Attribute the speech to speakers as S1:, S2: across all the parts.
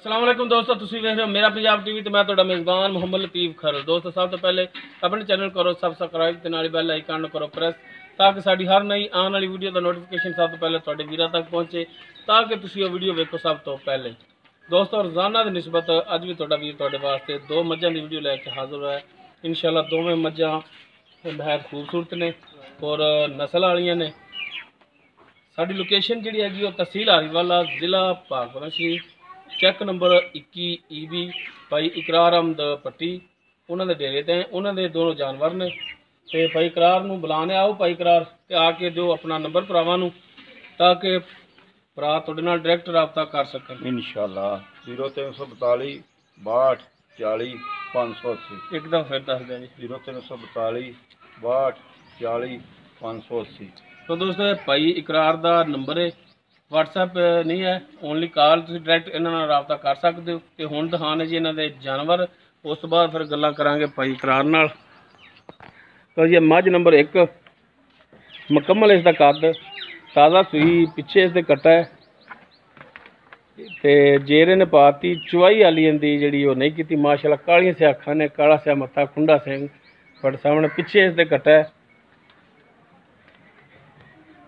S1: अस्सलाम वालेकुम दोस्तों, ਤੁਸੀਂ ਵੇਖ ਰਹੇ ਹੋ ਮੇਰਾ ਪੰਜਾਬ ਟੀਵੀ ਤੇ ਮੈਂ ਤੁਹਾਡਾ ਮੇਜ਼ਬਾਨ ਮੁਹੰਮਦ ਲਤੀਫ ਖਰ। ਦੋਸਤੋ, ਸਭ ਤੋਂ ਪਹਿਲੇ ਆਪਣੇ ਚੈਨਲ ਕਰੋ ਸਬਸਕ੍ਰਾਈਬ ਤੇ ਨਾਲ ਬੈਲ ਆਈਕਨ ਨੂੰ ਕਰੋ ਪ੍ਰੈਸ ਤਾਂ ਕਿ ਸਾਡੀ ਹਰ ਨਈ ਆਉਣ ਵਾਲੀ ਵੀਡੀਓ ਦਾ ਨੋਟੀਫਿਕੇਸ਼ਨ ਸਭ ਤੋਂ ਪਹਿਲੇ ਤੁਹਾਡੇ ਵੀਰਾਂ ਤੱਕ ਪਹੁੰਚੇ ਤਾਂ ਕਿ ਤੁਸੀਂ ਉਹ ਵੀਡੀਓ ਵੇਖੋ ਸਭ ਤੋਂ ਪਹਿਲੇ। ਦੋਸਤੋ, ਰੋਜ਼ਾਨਾ ਦੀ ਨਿਸਬਤ ਅੱਜ ਵੀ ਤੁਹਾਡਾ ਵੀਰ ਤੁਹਾਡੇ ਵਾਸਤੇ ਦੋ ਮੱਝਾਂ ਦੀ ਵੀਡੀਓ ਲੈ ਕੇ ਹਾਜ਼ਰ ਹੈ। इंशाल्लाह दोवें मझां बेहद खूबसूरत ने और नस्ल वालियां ने। साडी लोकेशन जिहड़ी हैगी वो तहसील हारीवाला जिला भागपुर शरीफ, चैक नंबर 21 EB भाई इकरार अहमद पट्टी उन्होंने दे डेरे ते उन्होंने दे दोनों जानवर ने। तो भाई इकरार नूं बुलाने आओ, भाई इकरार ते आके दो अपना नंबर भरावां नूं ताकि भरा तुहाडे नाल डायरैक्ट राबता कर सकन
S2: इंशाल्लाह। 0342 62 40 580
S1: एकदम फिर दस दें जी।
S2: 0342 62 40 580।
S1: तो दोस्तों, भाई इकरार का नंबर है, WhatsApp नहीं है, ओनली कॉल तुसीं डायरैक्ट इन्हां नाल राबता कर सकते हो। तो हुण दिखाने जी इन्हां दे जानवर, उस तो बाद फिर गल्लां करांगे भाई इकरार नाल। तो जी मझ नंबर 1 मुकम्मल इसका कद, ताज़ा सूई, पिछे इसके कट्टा है ते जेरे ने पाती चुवाई वाली इंदी जी नहीं की माशाल्लाह। कालियां से अखां ने, काला से मत्था, खुंडा सिंह बट सामने पिछे इसके कट्टा है।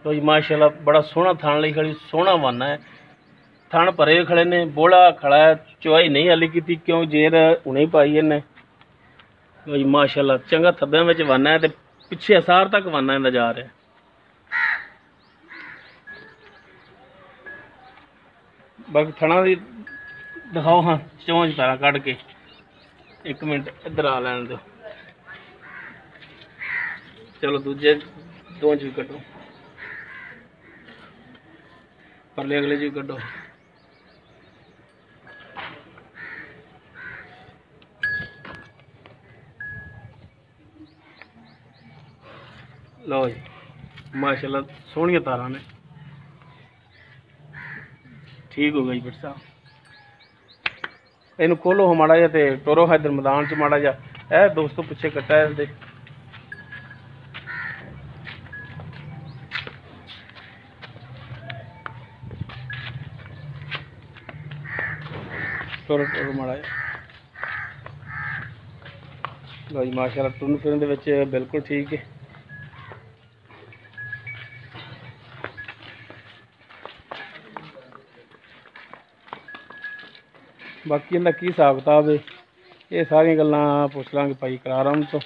S1: तो जी माशाल्लाह बड़ा सोहना थान ली खड़ी, सोहना वाना है, थान भरे खड़े ने, बोला खड़ा है, चुवाई नहीं हाली की क्यों जेर हुणे पाई इन्हें। तो जी माशाल्लाह चंगा थब्बियां विच वाना है ते पिछे असार तक वाना इंदा जा रहा है। बाकी थना दी दिखाओ, हाँ चौंच पैरा कढ़ के, एक मिनट इधर आ लैन दो। चलो दूजे दोंच भी कड्डो, परले अगले जी कड्डो। लो जी माशाल्लाह सोहनिया तारा ने, ठीक हो गई बेट साहब। इनू खोलो हो माड़ा जा ते टोरो है इधर मैदान च माड़ा जा है दोस्तों, पिछे कट्टा है इसदे। टोरो टोरो माड़ा जा लो जी माशाल्लाह, टुरन फिरन दे विच बिल्कुल ठीक है। बाकी इनका की हिसाब किताब है ये सारिया गल्लां पुछ लांगे भाई इकरार अहमद तो।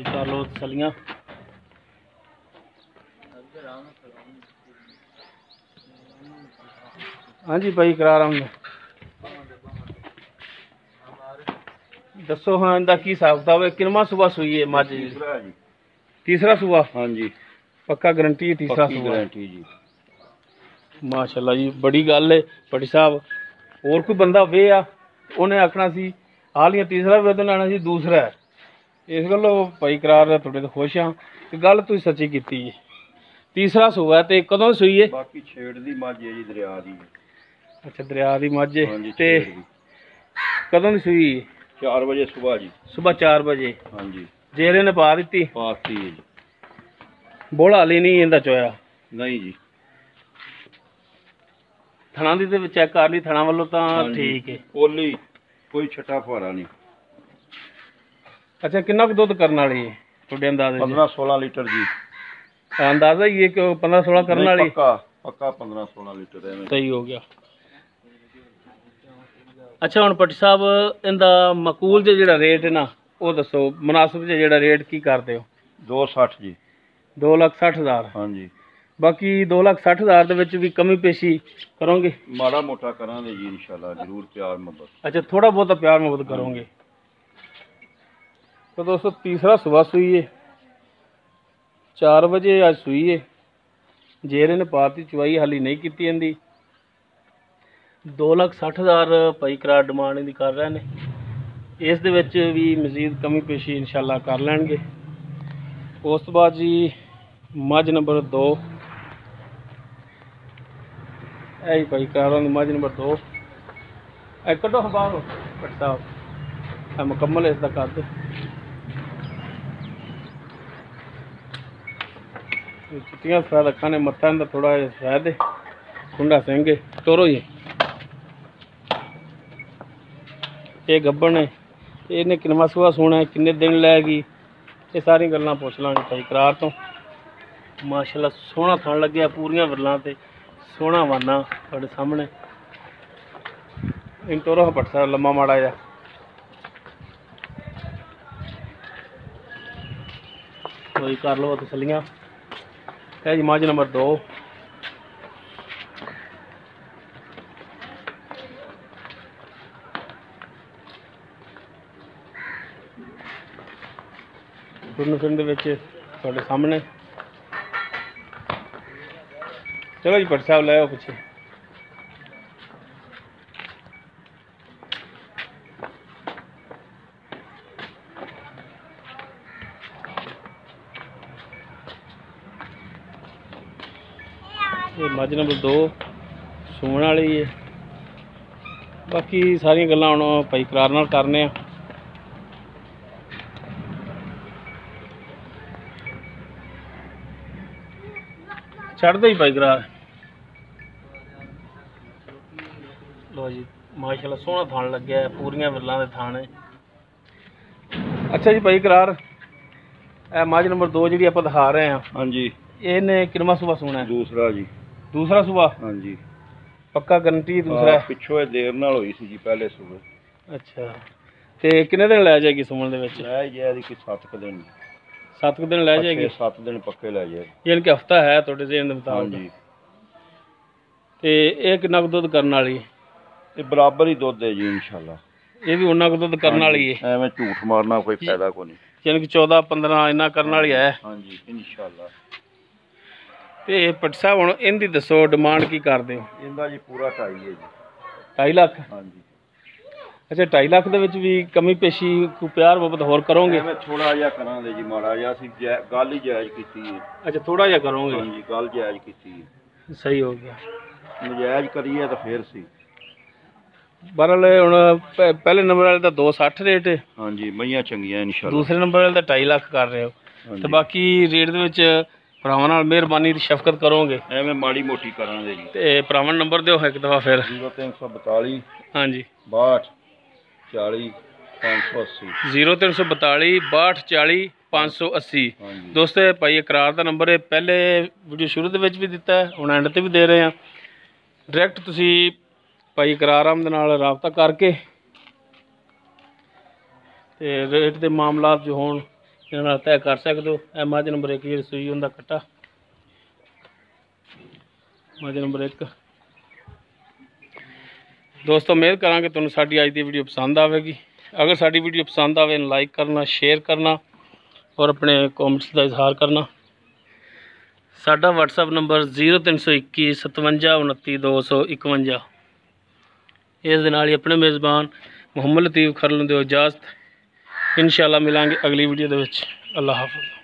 S1: कर लो तसलियां। हाँ जी भाई इकरार अहमद दसो, हाँ इनका की हिसाब किताब है, किनवा सुबह सूई है मझ? तीसरा सुबह। हाँ जी पक्का गारंटी है, तीसरा सुबह
S2: गारंटी जी।
S1: माशाल्लाह जी बड़ी गल है भट्टी साहब। और कोई बंदा वे आ उन्हें आखना सी हालियां तीसरा भी तो लेना सी दूसरा है। इस गल्लों भाई करार थोड़े तो खुश हाँ कि गल तुसीं सच्ची कीती है। तीसरा सुबह है, तो कदों सूई है?
S2: बाकी छेड़ दी मझ है जी, दरिया दी।
S1: अच्छा दरिया दी मझ है,
S2: हाँ जी।
S1: ते कदों दी सूई?
S2: 4 बजे सुबह जी।
S1: सुबह 4 बजे।
S2: हाँ जी
S1: जेरे ने पा दी?
S2: पाती है जी।
S1: बोला हाली नहीं इंदा चोया?
S2: नहीं जी।
S1: थना दी ते चेक कर ली, थना वालों तो ठीक है,
S2: ओली कोई छठा फुहारा नहीं।
S1: अच्छा कितना कुछ दुध करने वाली है थोड़े अंदाजे?
S2: 15-16 लीटर जी।
S1: अंदाजा ही है कि 15-16 करने वाली?
S2: पक्का 15-16 लीटर है।
S1: सही हो गया। अच्छा हुण भट्टी साहब इंदा मकूल जो रेट है ना वो दसो, मुनासिब जो रेट की करते हो?
S2: 260 जी।
S1: 2,60,000।
S2: हाँ जी।
S1: बाकी 2,60,000 ਦੇ ਵਿੱਚ ਵੀ कमी पेशी करोगे?
S2: माड़ा मोटा करांगे जी इंशाल्लाह, जरूर प्यार मोहब्बत।
S1: अच्छा थोड़ा बहुत प्यार मोहब्बत करोगे। तो दोस्तों तीसरा सुबह सूई है, 4 बजे आज सूई है, जेरे ने पाती चुवाई हाली नहीं की इंदी। 2,60,000 भाई करार डिमांड इंदी कर रहे हैं। इस दे विच भी मजीद कमी पेशी इंशाल्लाह कर लैणगे। उस तो बाद जी मझ नंबर 2 है भाई करारों की मझ नंबर 2 कटो बाहर भट्ट साहब मुकम्मल इसका कर दो। चिट्टियां सफेद अखा ने मत्था इनका थोड़ा सफेद है कुंडा सिंह है टोरो ही ये गब्बन है इन्हें किनवा सूआ सोना है किन्ने दिन लैगी ये सारी गल्लां पुछ लांगे भाई करार तो। माशाल्लाह सोहना थण लग्या पूरियां वरलां ते सोहना वाना तुहाडे सामने इन टोरो भट्ट साहब लम्मा माड़ा जा कोई कर लो तसलियां। है जी मझ नंबर 2 टुरन फिरन दे विच तुहाडे सामने। चलो जी भट्ट साहब लै आओ पिछे। ये मझ नंबर 2 सूण वाली है बाकी सारिया गल्लां हुण भाई करार नाल करने आ। छड़ दो ही भाई करार। लो जी माशाल्लाह सोहना थान लग्या है पूरियां विरलां दे थान है। अच्छा जी भाई करार ए मझ नंबर 2 जी आप दिखा रहे हैं।
S2: हाँ जी
S1: इन्हें किनवा सूबा सोना है?
S2: दूसरा जी।
S1: दूसरा सूबा?
S2: हाँ जी
S1: पक्का गारंटी दूसरा?
S2: पिछों देर नाल होई सी जी पहले सूबे।
S1: अच्छा ते कितने दिन लै जाएगी सुमन दे विच?
S2: लै जाएगी कि 7 दिन।
S1: 7 दिन लै जाएगी?
S2: 7 दिन पक्के लै जाएगी।
S1: यानी कि हफ्ता है तुहाडे ज़हन दे मुताबिक?
S2: हाँ जी।
S1: ते ये कितना क दुध करने वाली?
S2: ये बराबर ही दुध है जी इंशाल्लाह।
S1: ये भी उन्ना क दुध करने वाली है?
S2: एवें झूठ मारना कोई फायदा को नहीं।
S1: यानी कि 14-15 इन्ना करने वाली है?
S2: हाँ जी इंशाल्लाह।
S1: ते भट्ट साहब हुण इहदी दसो डिमांड की करदे हो?
S2: इहदा जी पूरा 2.5 है जी।
S1: 2.5 लाख?
S2: हाँ जी।
S1: अच्छा 2.5 लाख दे विच भी कमी पेशी कोई प्यार मोहब्बत होर करोगे?
S2: मैं थोड़ा जिहा करांगे जी माड़ा जिहा असीं गल ही जायज़ कीती है।
S1: अच्छा थोड़ा जिहा करोगे?
S2: हाँ जी गल जायज़ कीती है।
S1: सही हो गया।
S2: नजायज़ करिए तो फिर सी।
S1: बहरहाल हुण पहले नंबर वाले दा 260 रेट है।
S2: हाँ जी मईयां चंगियां इंशाल्लाह।
S1: दूसरे नंबर वाले दा 2.5 लाख कर रहे हो तो बाकी रेट दे विच भरावां नाल मेहरबानी दी शफकत करोगे?
S2: एवें माड़ी मोटी करांगे जी।
S1: ते भरावां नंबर दिओ एक दफ़ा फिर।
S2: 0342
S1: हाँ जी
S2: 62 40 580।
S1: 0342 62 40 580। दोस्तों भाई इकरार का नंबर है पहले वीडियो शुरू के भी दिता है हुण एंड ते भी दे रहे हैं। डायरैक्ट तुसी भाई इकरार अहमद नाल राबता करके ते रेट के मामलात जो होण इन्हां नाल तय कर सकते हो। ए मझ नंबर 1 जी सूई उंदा कट्टा मझ नंबर 1। दोस्तों उम्मीद करांगे तुहानूं साडी अज दी वीडियो पसंद आवेगी। अगर साडी वीडियो पसंद आवे लाइक करना शेयर करना और अपने कॉमेंट्स का इजहार करना। साडा WhatsApp नंबर 0321 57 29 251। इस दे नाल ही अपने मेज़बान मुहम्मद लतीफ़ खरल नूं दिओ इजाज़त। इंशाअल्लाह मिलांगे अगली वीडियो दे विच। अल्लाह हाफ़िज़।